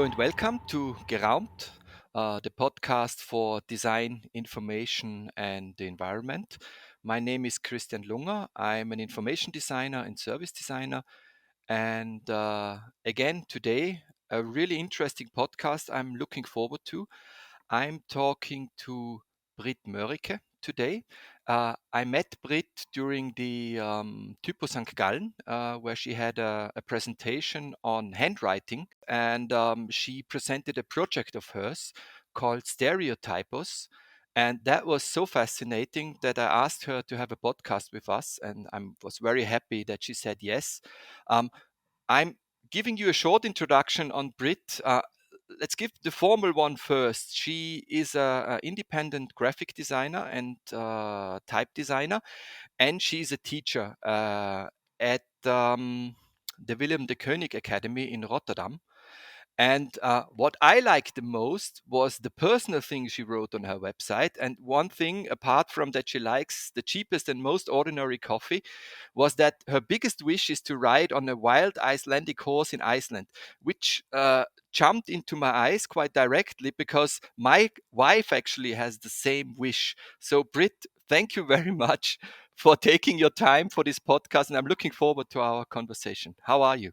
Hello and welcome to Geraumt, the podcast for design, information, and the environment. My name is Christian Lunger. I'm an information designer and service designer. And again, today, a really interesting podcast I'm looking forward to. I'm talking to Britt Möricke today. I met Britt during the Typo St. Gallen, where she had a presentation on handwriting, and she presented a project of hers called Stereotypos. And that was so fascinating that I asked her to have a podcast with us, and I was very happy that she said yes. I'm giving you a short introduction on Britt. Let's give the formal one first. She is an independent graphic designer and type designer, and she's a teacher at the Willem de Kooning Academy in Rotterdam. And what I liked the most was the personal things she wrote on her website. And one thing, apart from that she likes the cheapest and most ordinary coffee, was that her biggest wish is to ride on a wild Icelandic horse in Iceland, which jumped into my eyes quite directly because my wife actually has the same wish. So, Britt, thank you very much for taking your time for this podcast. And I'm looking forward to our conversation. How are you?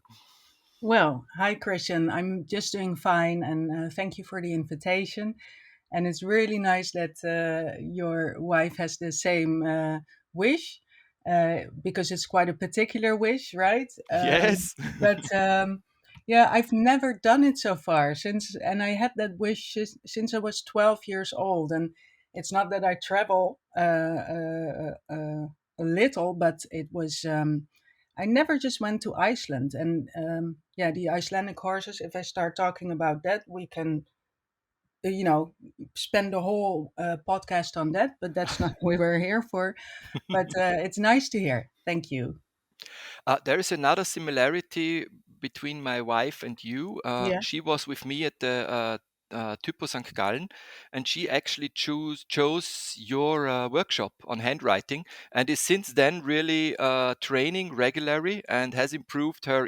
Well, hi Christian. I'm just doing fine, and thank you for the invitation. And it's really nice that your wife has the same wish, because it's quite a particular wish, right? Yes. But yeah, I've never done it so far and I had that wish since I was 12 years old. And it's not that I travel a little, but it was. I never just went to Iceland, and yeah, the Icelandic horses. If I start talking about that, we can, you know, spend the whole podcast on that. But that's not what we're here for. But it's nice to hear. Thank you. There is another similarity between my wife and you. Yeah. She was with me at the Typo St. Gallen, and she actually chose your workshop on handwriting, and is since then really training regularly and has improved her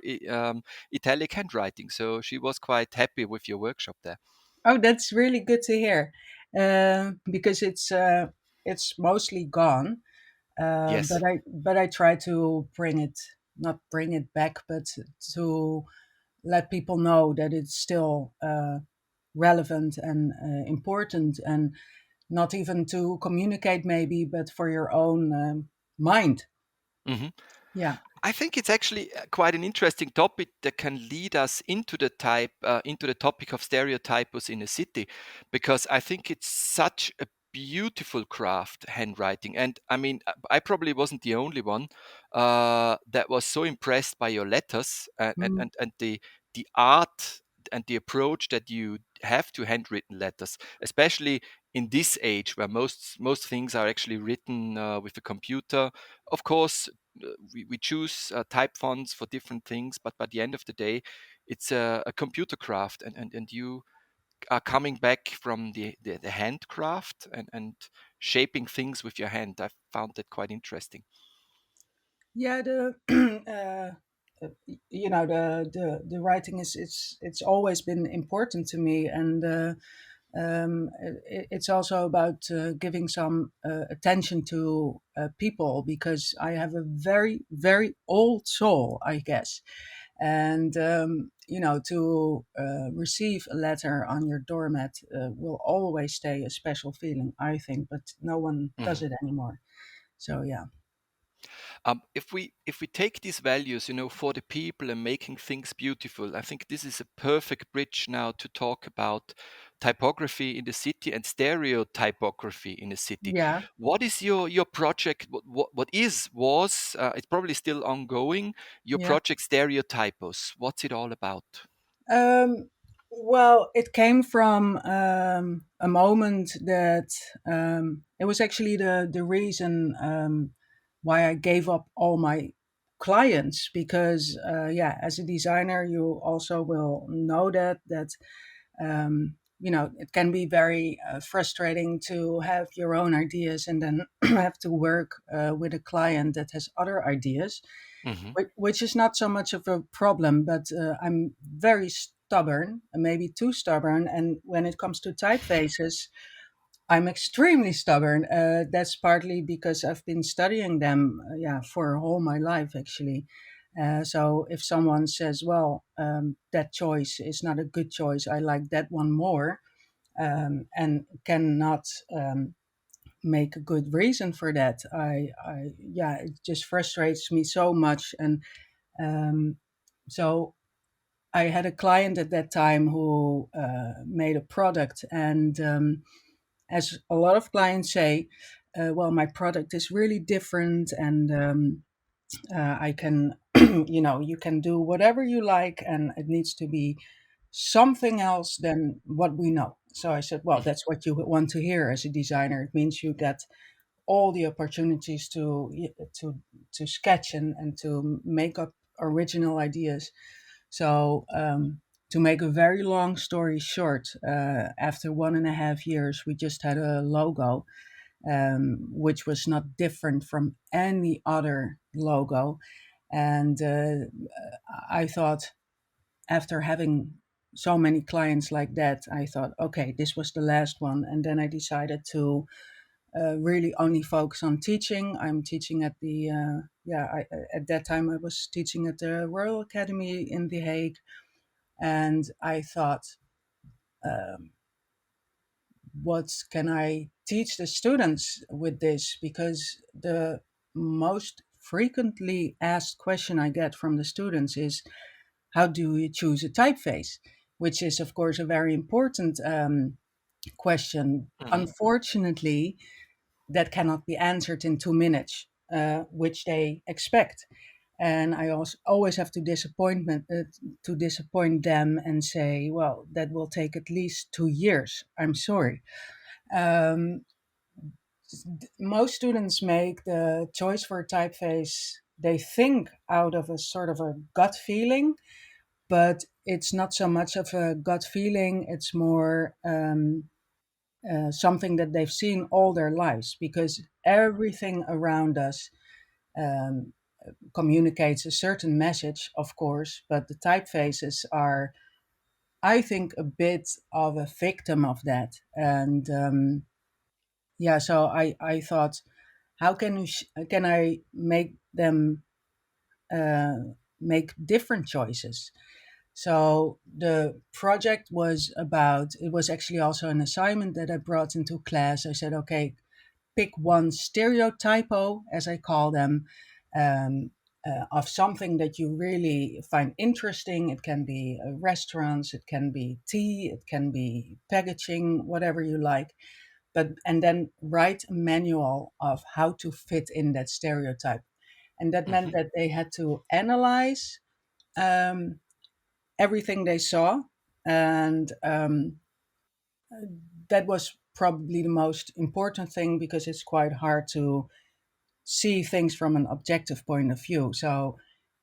italic handwriting. So she was quite happy with your workshop there. Oh, that's really good to hear. Because it's mostly gone. Yes. But I try to not bring it back, but to let people know that it's still relevant and important, and not even to communicate maybe, but for your own mind. Mhm. Yeah. I think it's actually quite an interesting topic that can lead us into the topic of stereotypos in a city, because I think it's such a beautiful craft, handwriting. And I mean, I probably wasn't the only one that was so impressed by your letters Mm. and the art and the approach that you have to handwritten letters, especially in this age where most things are actually written with a computer. Of course, we choose type fonts for different things, but by the end of the day, it's a computer craft, and you are coming back from the handcraft and shaping things with your hand. I found that quite interesting. Yeah, the the writing is it's always been important to me. And it's also about giving some attention to people, because I have a very, very old soul, I guess. And to receive a letter on your doormat will always stay a special feeling, I think, but no one does Mhm. it anymore. So yeah. If we take these values, for the people and making things beautiful, I think this is a perfect bridge now to talk about typography in the city and stereotypography in the city. Yeah. What is your project? It's probably still ongoing. Your Yeah. project Stereotypos. What's it all about? Um, well, it came from a moment that it was actually the reason why I gave up all my clients, because yeah, as a designer, you also will know that it can be very frustrating to have your own ideas and then have to work with a client that has other ideas, Hmm. which is not so much of a problem, but I'm very stubborn, maybe too stubborn. And when it comes to typefaces, I'm extremely stubborn. That's partly because I've been studying them, yeah, for all my life actually. So if someone says, "Well, that choice is not a good choice. I like that one more," and cannot make a good reason for that, yeah, it just frustrates me so much. And um, so I had a client at that time who made a product, and as a lot of clients say, well, my product is really different, and I can, you can do whatever you like, and it needs to be something else than what we know. So I said, well, Mhm. that's what you want to hear as a designer. It means you get all the opportunities to to sketch and to make up original ideas. So to make a very long story short, after 1.5 years, we just had a logo, which was not different from any other logo. And I thought, after having so many clients like that, I thought, okay, this was the last one. And then I decided to really only focus on teaching. I'm teaching at the, at that time I was teaching at the Royal Academy in The Hague. And I thought, um, what can I teach the students with this? Because the most frequently asked question I get from the students is, how do you choose a typeface? Which is, of course, a very important question. Mhm. Unfortunately, that cannot be answered in 2 minutes, which they expect. And I also always have to disappoint them and say, well, that will take at least 2 years. I'm sorry. Um, Most students make the choice for a typeface, they think, out of a sort of a gut feeling, but it's not so much of a gut feeling. It's more something that they've seen all their lives, because everything around us um, communicates a certain message, of course, but the typefaces are, I think, a bit of a victim of that. And yeah, so I thought, how can I make them uh, make different choices? So the project was about, it was actually also an assignment that I brought into class. I said, okay, pick one stereotypo, as I call them, um, of something that you really find interesting. It can be restaurants, it can be tea, it can be packaging, whatever you like. But and then write a manual of how to fit in that stereotype. And that meant Mhm. that they had to analyze um, everything they saw, and that was probably the most important thing, because it's quite hard to see things from an objective point of view. So,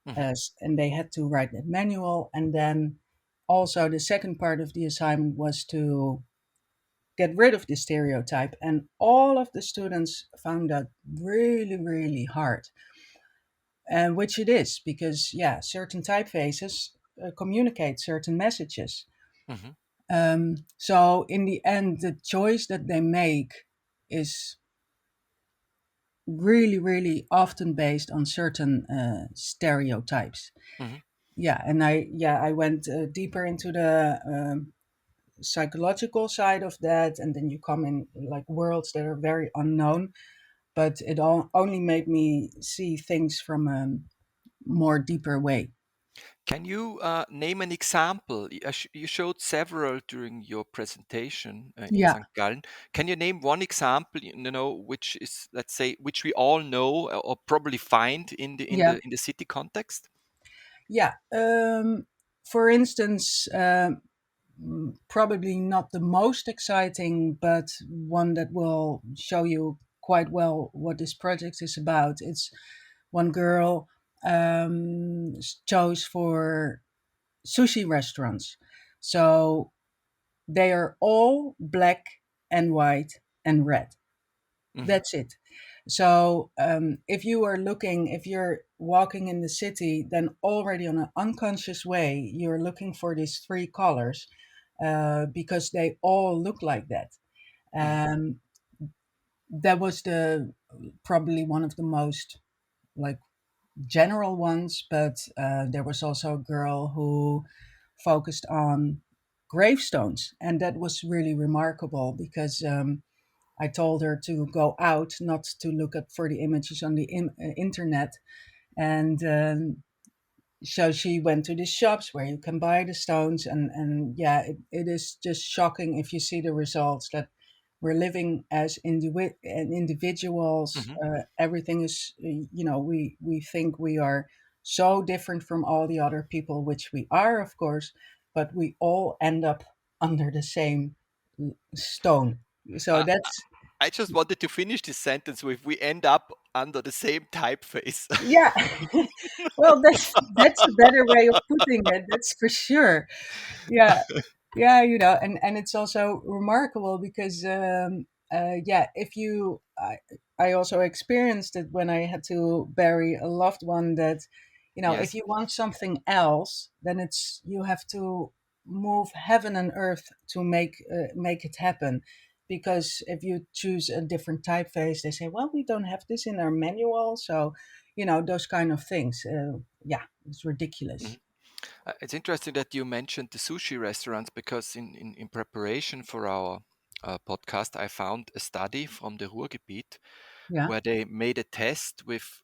Mhm. and they had to write that manual. And then also the second part of the assignment was to get rid of the stereotype. And all of the students found that really, really hard. And which it is, because, yeah, certain typefaces communicate certain messages. Mhm. So in the end, the choice that they make is really, really often based on certain stereotypes. Mhm. I went deeper into the psychological side of that, and then you come in like worlds that are very unknown. But it all only made me see things from a more deeper way. Can you name an example? You showed several during your presentation in Yeah, St. Gallen. Can you name one example, which is, let's say, which we all know or probably find in the yeah, city context? yeah. For instance, probably not the most exciting, but one that will show you quite well what this project is about. It's one girl chose for sushi restaurants. So they are all black and white and red. Mhm. That's it. So if you are looking, if you're walking in the city, then already on an unconscious way, you're looking for these three colors because they all look like that. Mhm. Um, that was the probably one of the most like general ones, but there was also a girl who focused on gravestones, and that was really remarkable because I told her to go out, not to look at for the images on the internet, and so she went to the shops where you can buy the stones, and yeah, it is just shocking if you see the results that we're living as individuals. Mhm. Everything is, we think we are so different from all the other people, which we are, of course, but we all end up under the same stone. So I, that's I just wanted to finish this sentence with "we end up under the same typeface." yeah. Well, that's a better way of putting it. That's for sure. Yeah, yeah, and it's also remarkable because yeah, if you I also experienced it when I had to bury a loved one, that if Yes. you want something else, then it's you have to move heaven and earth to make it happen. Because if you choose a different typeface, they say, well, we don't have this in our manual. So those kind of things. Yeah, it's ridiculous. Mhm. It's interesting that you mentioned the sushi restaurants because in preparation for our podcast, I found a study from the Ruhrgebiet Yeah, where they made a test with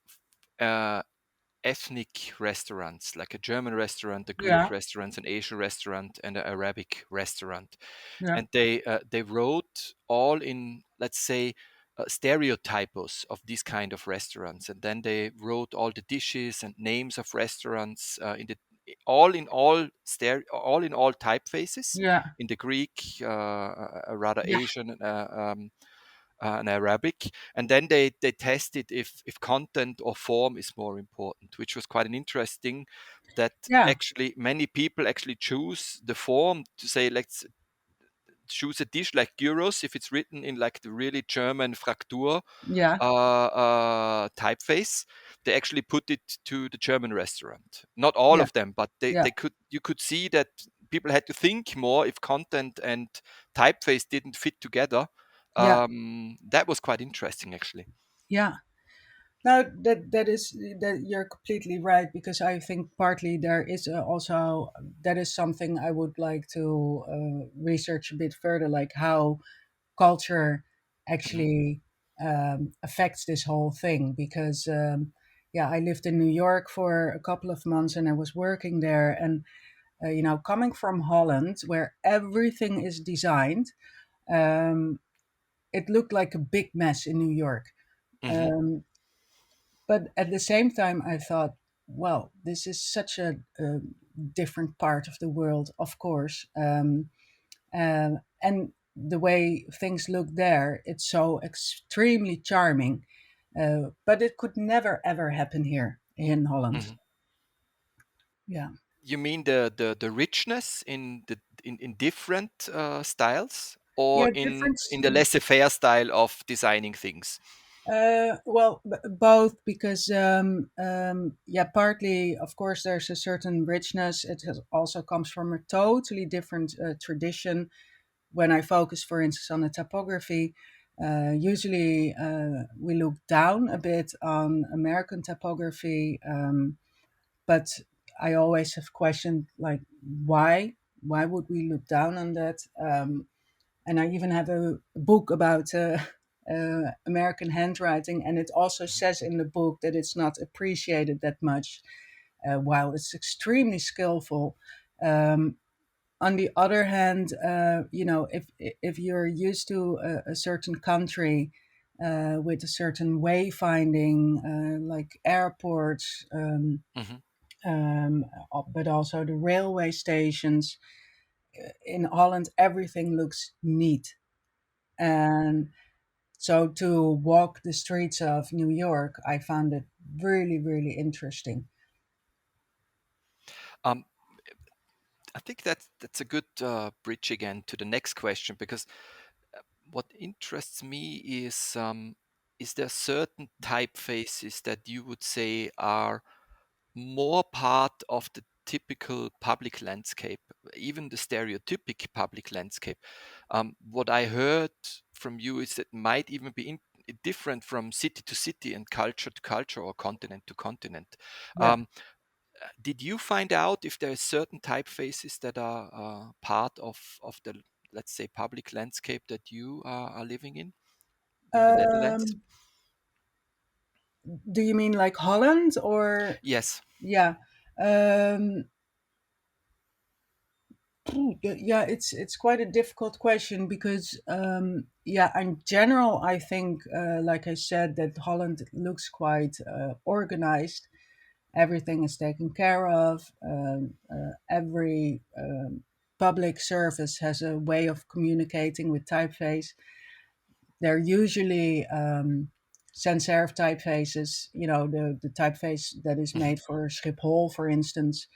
uh, ethnic restaurants, like a German restaurant, a Greek yeah, restaurant, an Asian restaurant, and an Arabic restaurant. yeah, And they wrote all in, let's say, stereotypos of these kind of restaurants, and then they wrote all the dishes and names of restaurants in the all in all typefaces yeah, in the Greek, rather yeah, Asian, and Arabic, and then they tested if content or form is more important, which was quite an interesting. That yeah, actually many people actually choose the form to say let's choose a dish like gyros if it's written in like the really German Fraktur yeah, typeface. They actually put it to the German restaurant. Not all yeah, of them, but yeah, they could you could see that people had to think more if content and typeface didn't fit together. yeah, That was quite interesting, actually. yeah. No, that is that you're completely right, because I think partly there is also that is something I would like to research a bit further, like how culture Hmm. actually affects this whole thing. Because yeah, I lived in New York for a couple of months and I was working there, and coming from Holland where everything is designed, um, it looked like a big mess in New York. Hmm. Um, but at the same time, I thought, well, this is such a different part of the world, of course. And the way things look there, it's so extremely charming. But it could never, ever happen here in Holland. Hmm. Yeah. You mean the richness in different styles, or Yeah, different. in the laissez-faire style of designing things? Well, both, because yeah, partly, of course, there's a certain richness. Also comes from a totally different tradition. When I focus, for instance, on the typography, usually we look down a bit on American typography, but I always have questioned, like, why? Why would we look down on that? And I even have a book about American handwriting, and it also says in the book that it's not appreciated that much, while it's extremely skillful. Um, on the other hand, if you're used to a certain country with a certain wayfinding, like airports, Hmm. but also the railway stations in Holland, everything looks neat. And so to walk the streets of New York, I found it really, really interesting. Um, I think that's a good bridge again to the next question, because what interests me is is there certain typefaces that you would say are more part of the typical public landscape, even the stereotypic public landscape? What I heard from you is that might even be different from city to city and culture to culture or continent to continent. Yeah. Um, did you find out if there are certain typefaces that are part of the, let's say, public landscape that you are living in the Netherlands? Um, do you mean like Holland or Yes. yeah? Um, yeah, it's quite a difficult question because yeah, in general, I think like I said that Holland looks quite organized. Everything is taken care of. Every public service has a way of communicating with typeface. They're usually sans serif typefaces. You know, the typeface that is Hmm. made for Schiphol, for instance,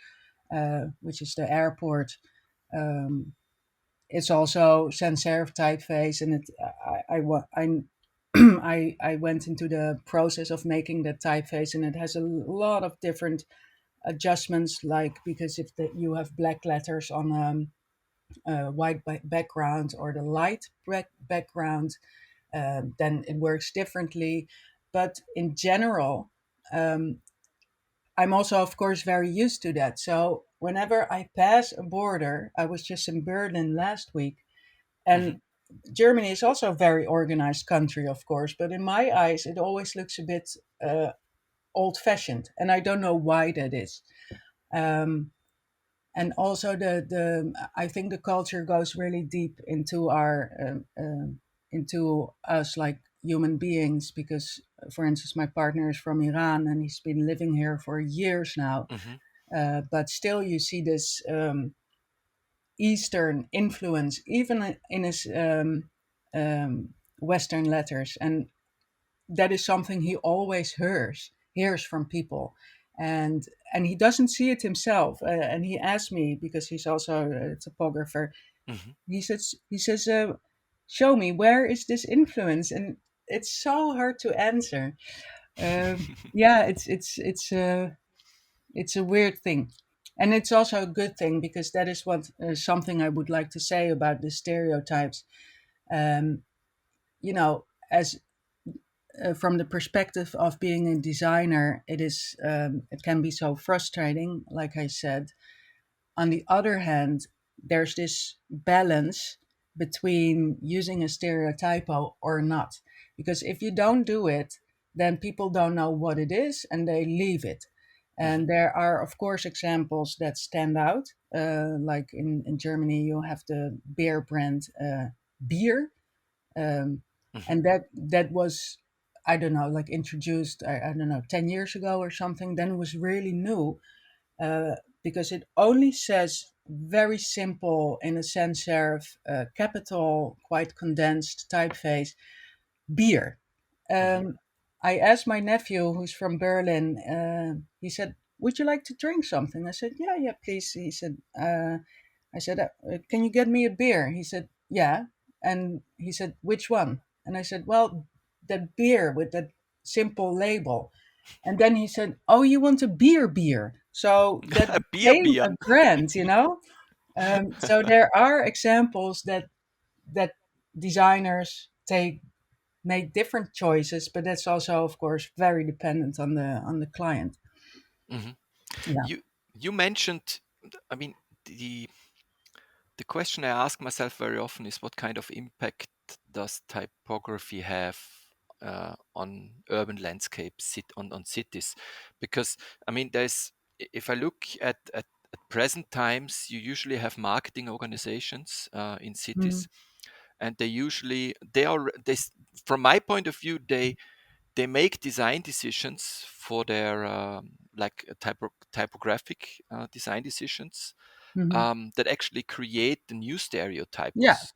which is the airport. Um, it's also sans serif typeface, and I went into the process of making that typeface, and it has a lot of different adjustments, like because if you have black letters on a white background or the light background, then it works differently. But in general, um, I'm also, of course, very used to that. So whenever I pass a border, I was just in Berlin last week, Hmm. and Germany is also a very organized country, of course, but in my eyes, it always looks a bit old fashioned. And I don't know why that is. Um, and also, I think the culture goes really deep into into us like human beings because, for instance, my partner is from Iran and he's been living here for years now. Hmm. But still, you see this Eastern influence, even in his Western letters, and that is something he always hears from people, and he doesn't see it himself. And he asked me because he's also a typographer. Hmm. He says, "Show me where is this influence?" And it's so hard to answer. Yeah, it's a weird thing. And it's also a good thing because that is what something I would like to say about the stereotypes. Um, you know, as from the perspective of being a designer, it can be so frustrating, like I said. On the other hand, there's this balance between using a stereotypo or not. Because if you don't do it, then people don't know what it is and they leave it. Hmm. And there are, of course, examples that stand out. Like in Germany, you have the beer brand Beer. Um, Hmm. and that was, I don't know, like introduced, I don't know, 10 years ago or something. Then it was really new because it only says very simple in a sans serif capital, quite condensed typeface, beer. Hmm. Um, I asked my nephew, who's from Berlin, he said, "Would you like to drink something?" I said, "Yeah, yeah, please." He said, I said, "Can you get me a beer?" He said, "Yeah." And he said, "Which one?" And I said, "Well, that beer with that simple label." And then he said, "Oh, you want a beer?" So that Beer, became beer. a brand, you know? So there are examples that designers make different choices, but that's also, of course, very dependent on the client. Hmm. Yeah. You mentioned, I mean, the the question I ask myself very often is what kind of impact does typography have on urban landscapes, on cities? Because I mean, if I look at present times, you usually have marketing organizations in Mhm. cities, and they are from my point of view they make design decisions for their like typographic design decisions Mhm. that actually create the new Yeah. stereotypos.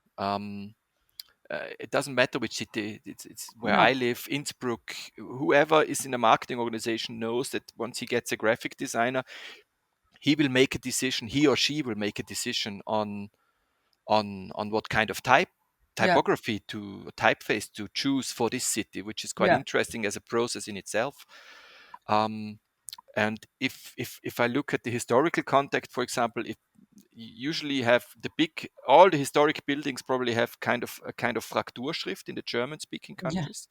It doesn't matter which city, it's where No. I live, Innsbruck. Whoever is in a marketing organization knows that once he gets a graphic designer, he or she will make a decision on what kind of type Yeah. typography to typeface to choose for this city, which is quite Yeah. interesting as a process in itself. Um, and if I look at the historical context, for example, if you usually have all the historic buildings probably have a kind of Frakturschrift in the German-speaking Yeah. countries.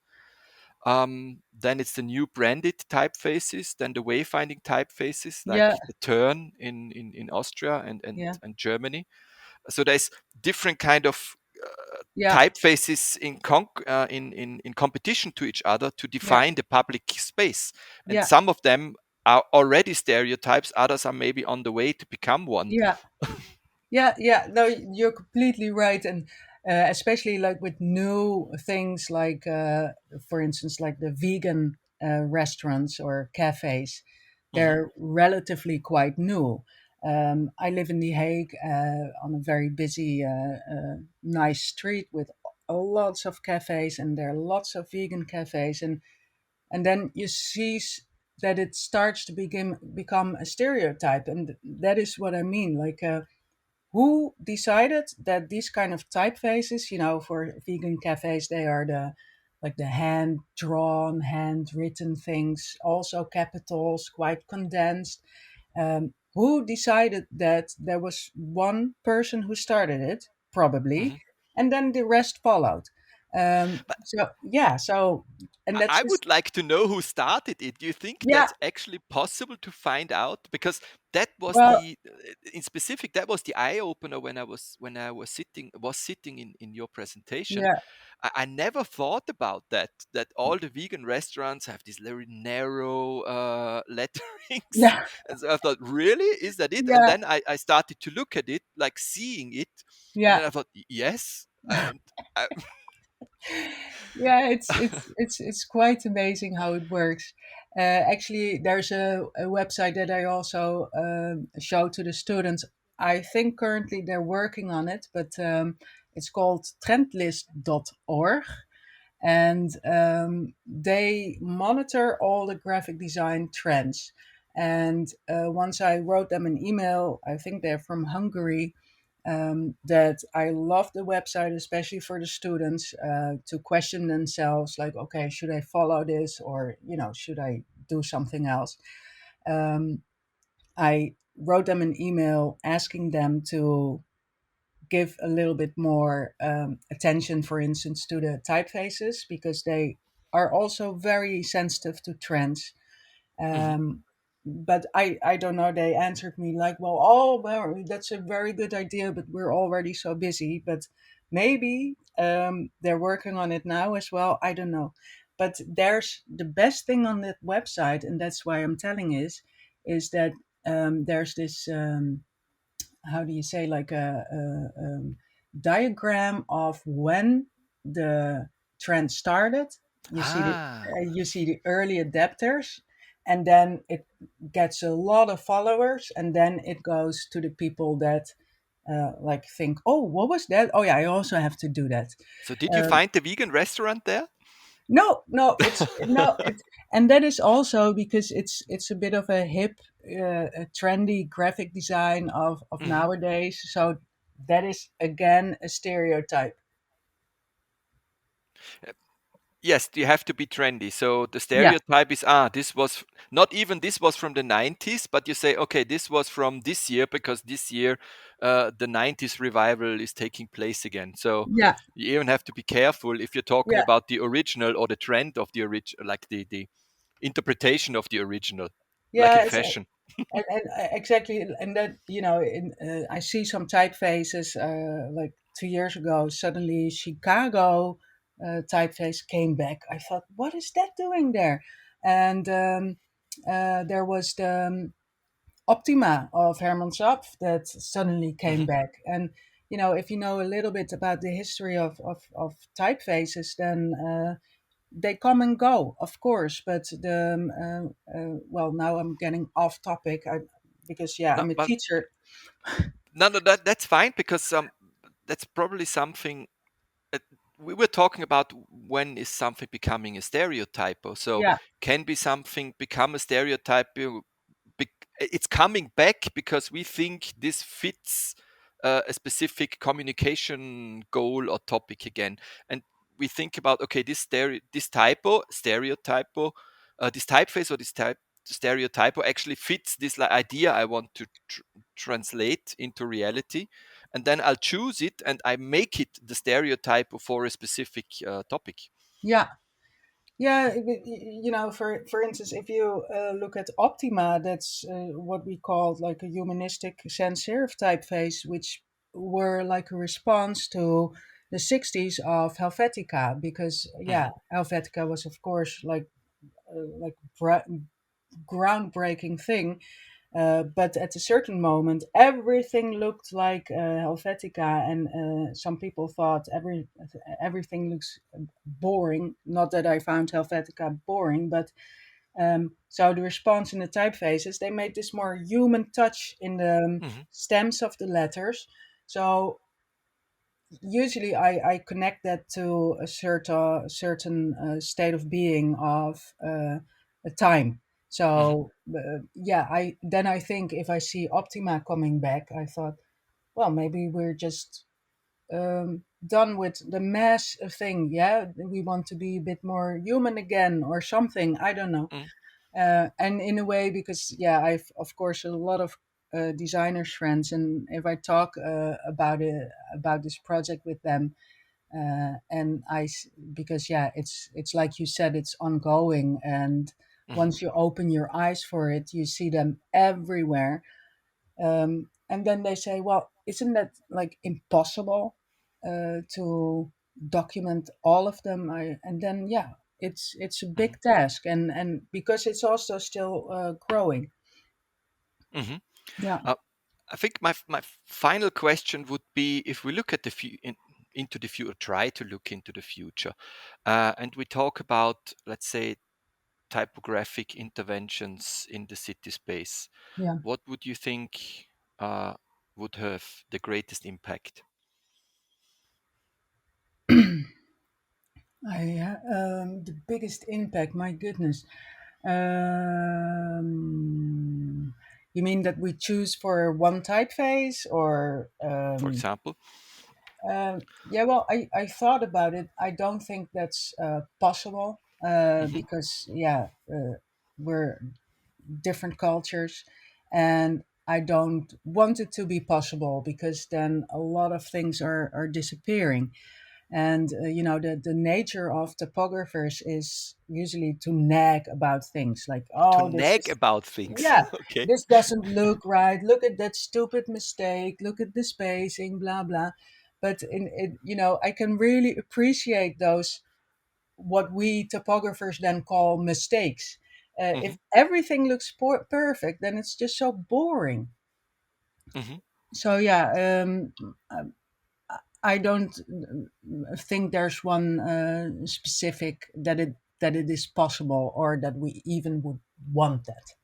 Then it's the new branded typefaces, then the wayfinding typefaces Yeah. like the Turn in Austria Yeah. and Germany. So there's different kind of Yeah. typefaces in competition to each other to Yeah. define the public space. And Yeah. some of them are already stereotypes, others are maybe on the way to become one. Yeah. Yeah, yeah, no, you're completely right, and especially like with new things, like for instance, like the vegan restaurants or cafes, Hmm. they're relatively quite new. I live in The Hague on a very busy, nice street with lots of cafes, and there are lots of vegan cafes, and then you see that it starts to become a stereotype, and that is what I mean, like. Who decided that these kind of typefaces, for vegan cafes, they are the hand drawn, handwritten things, also capitals, quite condensed. Who decided that there was one person who started it, probably, Hmm. and then the rest followed. So yeah, so and that's I just would like to know who started it. Do you think yeah. that's actually possible to find out? Because that was Well, in specific, that was the eye opener when I was sitting in your presentation. yeah, I never thought about that all the vegan restaurants have these very narrow letterings, yeah, and so I thought, really, is that it? And yeah, then I started to look at it, like seeing it, and yeah. then I thought, yes, and I, Yeah, it's quite amazing how it works. Actually, there's a website that I also show to the students. I think currently they're working on it, but it's called trendlist.org, and they monitor all the graphic design trends. And once I wrote them an email, I think they're from Hungary, that I love the website, especially for the students, to question themselves, like, okay, should I follow this, or should I do something else? Um, I wrote them an email asking them to give a little bit more attention, for instance, to the typefaces, because they are also very sensitive to trends. Mhm. But I don't know. They answered me like, well, that's a very good idea, but we're already so busy. But maybe they're working on it now as well. I don't know. But there's the best thing on that website, and that's why I'm telling is that there's this. How do you say, like a diagram of when the trend started. Ah. You see the early adapters, and then it gets a lot of followers, and then it goes to the people that like think, oh, what was that? Oh yeah, I also have to do that. So did you Um, find the vegan restaurant there? no, no, it's no, it's and that is also because it's a bit of a hip, a trendy graphic design of Mhm. nowadays. So that is again a stereotype. Yes, you have to be trendy. So the Yeah, stereotype is, this was not even this was from the 90s, but you say, okay, this was from this year because this year the 90s revival is taking place again. So yeah, you even have to be careful if you're talking yeah, about the original or the trend of the original, like the interpretation of the original, like in yeah. fashion. And exactly, and that I see some typefaces. Like 2 years ago, suddenly Chicago typeface came back. I thought, what is that doing there? And there was the Optima of Herman Zapf that suddenly came Mhm. back. And if you know a little bit about the history of typefaces, then they come and go, of course. But well, now I'm getting off topic. Because yeah, No, I'm a but teacher. no, that's fine because that's probably something. uh, we were talking about when is something becoming a stereotypo. So Yeah, can be something become a stereotype? It's coming back because we think this fits a specific communication goal or topic again, and we think about, okay, this typo, stereotypo, this typeface or this type stereotypo actually fits this idea I want to translate into reality, and then I'll choose it and I make it the stereotype for a specific topic. Yeah. Yeah, for instance, if you look at Optima, that's what we called like a humanistic sans serif typeface, which were like a response to the 60s of Helvetica, because Hmm. Helvetica was of course like groundbreaking thing. But at a certain moment, everything looked like Helvetica, and some people thought everything looks boring. Not that I found Helvetica boring, but so the response in the typefaces, they made this more human touch in the Hmm. stems of the letters. So usually I connect that to a certain state of being of a time. Hmm. So I think if I see Optima coming back, I thought, well, maybe we're just done with the mass thing. Yeah, we want to be a bit more human again or something. I don't know. Hmm. And in a way, because I've of course a lot of designers friends, and if I talk about this project with them, and because it's like you said, it's ongoing, and Hmm. once you open your eyes for it, you see them everywhere. And then they say, well, isn't that like impossible to document all of them? And then it's a Hmm. big task, and because it's also still growing. Hmm. Yeah, Uh, I think my final question would be, if we look at into the future, try to look into the future, and we talk about, let's say, typographic interventions in the city space, yeah. what would you think uh, would have the greatest impact? The biggest impact, my goodness. You mean that we choose for one typeface, or For example. well, I thought about it. I don't think that's possible Hmm. because we're different cultures, and I don't want it to be possible, because then a lot of things are disappearing. And the nature of typographers is usually to nag about things like, To oh, this nag is, about things. yeah, Okay. this doesn't look right, look at that stupid mistake, look at the spacing, blah blah. But in it, I can really appreciate those, what we typographers then call mistakes. Hmm. If everything looks perfect, then it's just so boring. Hmm. So I don't think there's one specific that it is possible, or that we even would want that.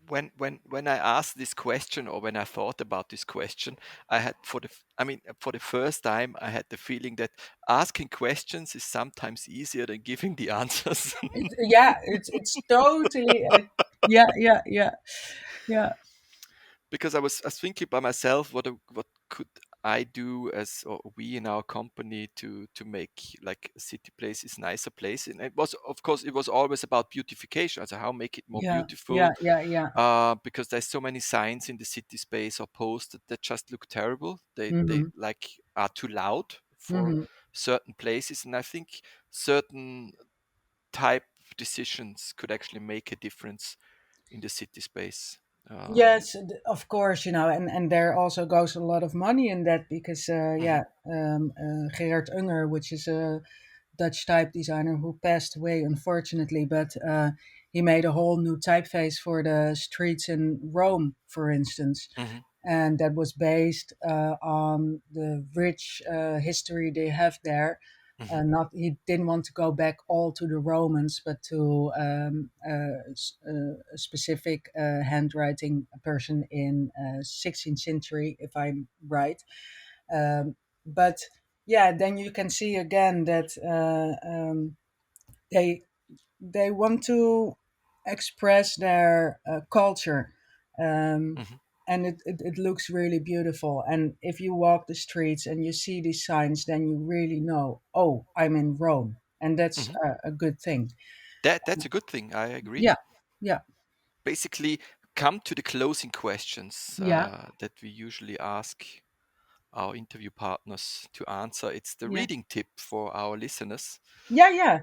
When I asked this question, or when I thought about this question, I had for the first time I had the feeling that asking questions is sometimes easier than giving the answers. It's totally yeah. Because I was thinking by myself, what could I do, as or we in our company, to make like city places nicer place. And it was, of course, it was always about beautification, so how make it more beautiful, Yeah. because there's so many signs in the city space or posts that just look terrible. They Mm-hmm. like are too loud for Mm-hmm. certain places, and I think certain type decisions could actually make a difference in the city space. Yes, of course, and there also goes a lot of money in that, because Mhm. Gerard Unger, which is a Dutch type designer who passed away unfortunately, but he made a whole new typeface for the streets in Rome, for instance, Mhm. and that was based on the rich history they have there. Mhm. Not He didn't want to go back all to the Romans, but to a specific handwriting person in 16th century, if I'm right. But then you can see again that they they want to express their culture, um, Mhm. and it looks really beautiful. And if you walk the streets and you see these signs, then you really know, oh, I'm in Rome, and that's Hmm. a good thing. That's a good thing. I agree. Yeah, yeah, Basically, come to the closing questions yeah, that we usually ask our interview partners to answer. It's the yeah. reading tip for our listeners. Yeah, yeah.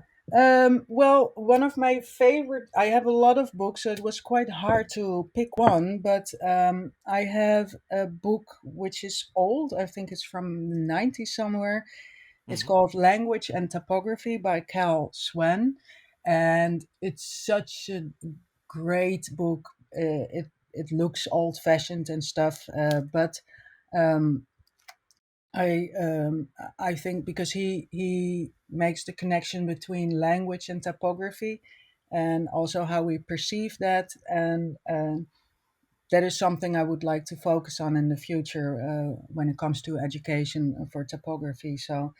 Well, one of my favorite, I have a lot of books, so it was quite hard to pick one, but I have a book which is old. I think it's from the 90s somewhere. It's Hmm. called Language and Typography by Cal Swann. And it's such a great book. It looks old fashioned and stuff, but um, I um, I think because he makes the connection between language and typography, and also how we perceive that, and that is something I would like to focus on in the future when it comes to education for typography. So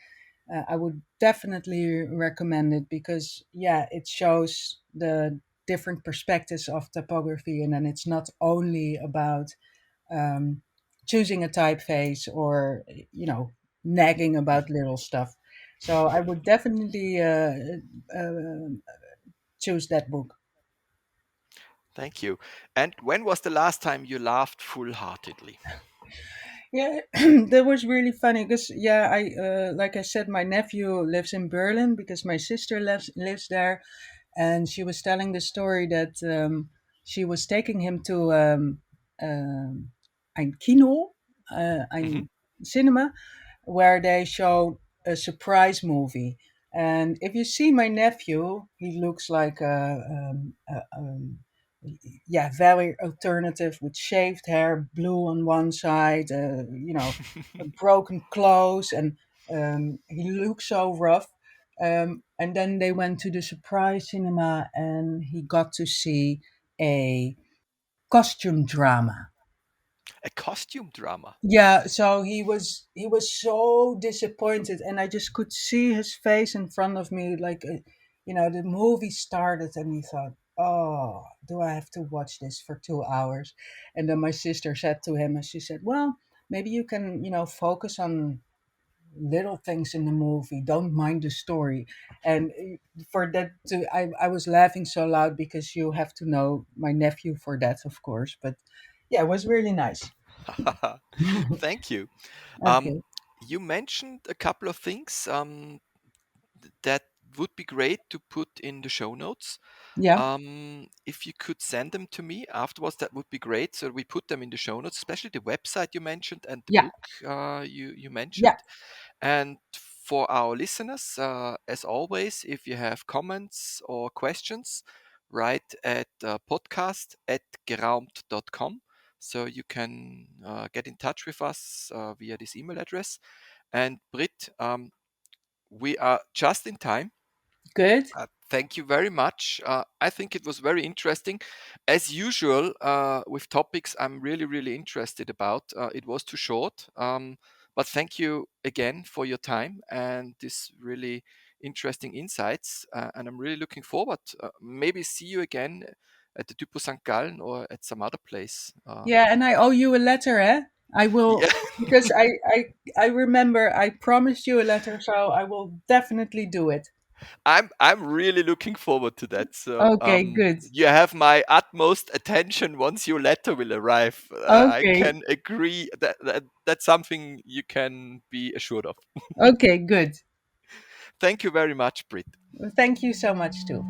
I would definitely recommend it because yeah, it shows the different perspectives of typography, and then it's not only about um, choosing a typeface or nagging about little stuff. So I would definitely uh, choose that book. Thank you. And when was the last time you laughed full-heartedly? Yeah, that was really funny because yeah, I like I said, my nephew lives in Berlin because my sister lives there, and she was telling the story that she was taking him to ein Kino, Hmm. ein cinema, where they showed a surprise movie. And if you see my nephew, he looks like yeah, very alternative with shaved hair, blue on one side, broken clothes, and he looks so rough. And then they went to the surprise cinema, and he got to see a costume drama. A costume drama. Yeah, so he was so disappointed, and I just could see his face in front of me, like the movie started, and he thought, "Oh, do I have to watch this for 2 hours?" And then my sister said to him, and she said, "Well, maybe you can, focus on little things in the movie. Don't mind the story." And for that, I was laughing so loud because you have to know my nephew for that, of course. But yeah, it was really nice. Thank you. Um, Okay. you mentioned a couple of things that would be great to put in the show notes. Yeah. If you could send them to me afterwards, that would be great. So we put them in the show notes, especially the website you mentioned and the Yeah. book you Yeah. mentioned. And for our listeners, as always, if you have comments or questions, write at podcast@geraumt.com. So you can get in touch with us via this email address. And Britt, we are just in time. Good. Thank you very much. I think it was very interesting. As usual, with topics I'm really, really interested about, it was too short. But thank you again for your time and this really interesting insights. And I'm really looking forward. Maybe see you again at the Typo St. Gallen or at some other place. Yeah, and I owe you a letter, eh? I will Yeah, because I remember I promised you a letter, so I will definitely do it. I'm really looking forward to that. So Okay, good. you have my utmost attention once your letter will arrive. I Okay. can agree that that's something you can be assured of. Okay, good. Thank you very much, Brit. Thank you so much too.